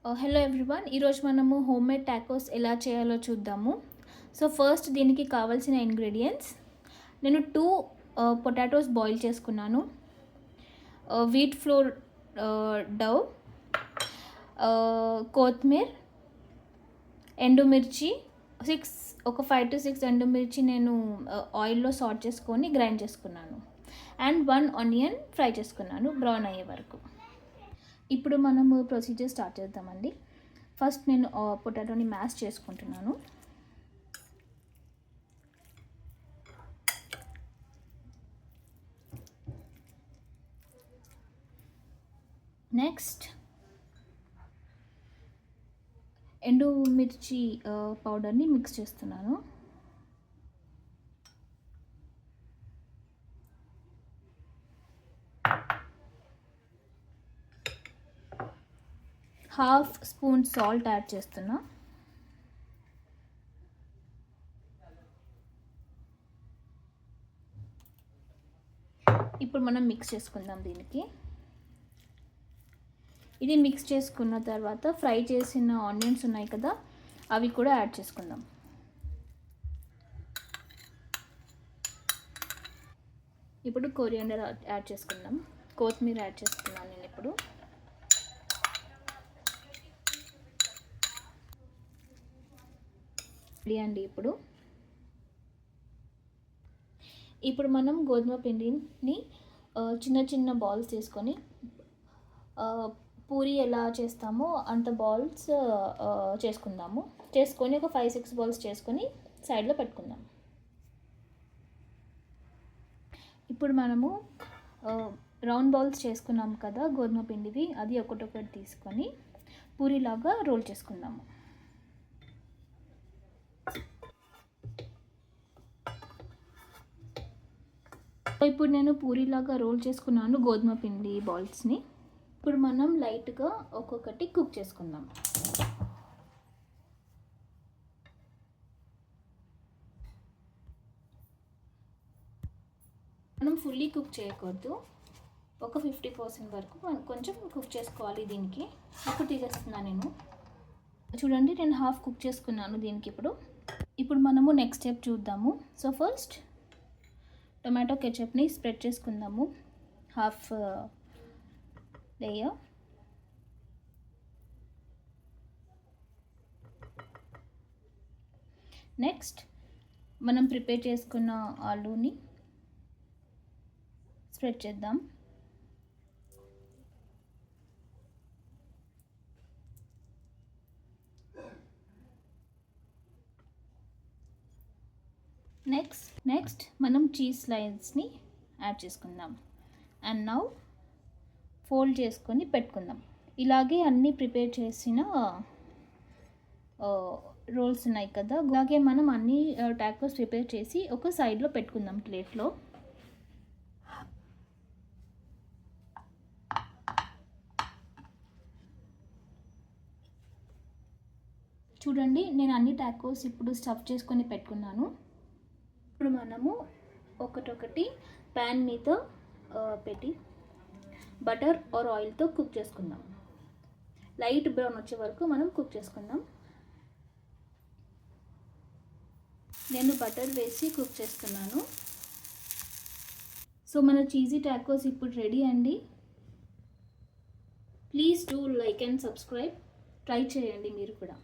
Hello everyone, ఈరోజు మనము homemade tacos ఎలా చేయాలో చూద్దాము. సో ఫస్ట్ దీనికి కావాల్సిన ఇంగ్రీడియంట్స్, నేను 2 పొటాటోస్ బాయిల్ చేసుకున్నాను, వీట్ ఫ్లోర్ డవ్, కొత్తిమీర, ఎండుమిర్చి 5 to 6 ఎండుమిర్చి నేను ఆయిల్లో సాట్ చేసుకొని గ్రైండ్ చేసుకున్నాను. అండ్ 1 ఆనియన్ ఫ్రై చేసుకున్నాను బ్రౌన్ అయ్యే వరకు. ఇప్పుడు మనము ప్రొసీజర్ స్టార్ట్ చేద్దామండి. ఫస్ట్ నేను పొటాటోని మ్యాష్ చేసుకుంటున్నాను. నెక్స్ట్ ఎండుమిర్చి పౌడర్ని మిక్స్ చేస్తున్నాను. హాఫ్ స్పూన్ సాల్ట్ యాడ్ చేస్తున్నా. ఇప్పుడు మనం మిక్స్ చేసుకుందాం దీనికి. ఇది మిక్స్ చేసుకున్న తర్వాత ఫ్రై చేసిన ఆనియన్స్ ఉన్నాయి కదా, అవి కూడా యాడ్ చేసుకుందాం. ఇప్పుడు కొరియాండర్ యాడ్ చేసుకుందాం. కొత్తిమీర యాడ్ చేసుకున్నాను నేను ఇప్పుడు. అండి ఇప్పుడు మనం గోధుమ పిండిని చిన్న చిన్న బాల్స్ తీసుకొని పూరి ఎలా చేస్తామో అంత బాల్స్ చేసుకొని ఒక 5-6 బాల్స్ చేసుకొని సైడ్లో పెట్టుకుందాం. ఇప్పుడు మనము రౌండ్ బాల్స్ చేసుకున్నాం కదా గోధుమ పిండివి, అది ఒకటొకటి తీసుకొని పూరిలాగా రోల్ చేసుకుందాము. ఇప్పుడు నేను పూరిలాగా రోల్ చేసుకున్నాను గోధుమ పిండి బాల్స్ని. ఇప్పుడు మనం లైట్గా ఒక్కొక్కటి కుక్ చేసుకుందాం. మనం ఫుల్లీ కుక్ చేయకూడదు, ఒక 50% వరకు కొంచెం కుక్ చేసుకోవాలి దీనికి. ఇప్పుడు తీసేస్తున్నాను నేను. చూడండి, నేను హాఫ్ కుక్ చేసుకున్నాను దీనికి. ఇప్పుడు మనము నెక్స్ట్ స్టెప్ చూద్దాము. సో ఫస్ట్ టొమాటో కెచప్ని స్ప్రెడ్ చేసుకుందాము, హాఫ్ లేయర్. నెక్స్ట్ మనం ప్రిపేర్ చేసుకున్న ఆలూని స్ప్రెడ్ చేద్దాం. నెక్స్ట్ మనం చీజ్ స్లైస్ని యాడ్ చేసుకుందాం. అండ్ నౌ ఫోల్డ్ చేసుకొని పెట్టుకుందాం. ఇలాగే అన్నీ ప్రిపేర్ చేసిన రోల్స్ ఉన్నాయి కదా, అలాగే మనం అన్ని టాకోస్ ప్రిపేర్ చేసి ఒక సైడ్లో పెట్టుకుందాం ప్లేట్లో. చూడండి, నేను అన్ని టాకోస్ ఇప్పుడు స్టఫ్ చేసుకొని పెట్టుకున్నాను. ఇప్పుడు మనము ఒకటొకటి ప్యాన్ మీద పెట్టి బటర్ ఆర్ ఆయిల్తో కుక్ చేసుకుందాం. లైట్ బ్రౌన్ వచ్చే వరకు మనం కుక్ చేసుకుందాం. నేను బటర్ వేసి కుక్ చేస్తున్నాను. సో మన చీజీ టాకోస్ ఇప్పుడు రెడీ అండి. Please do like and subscribe. Try చేయండి మీరు కూడా.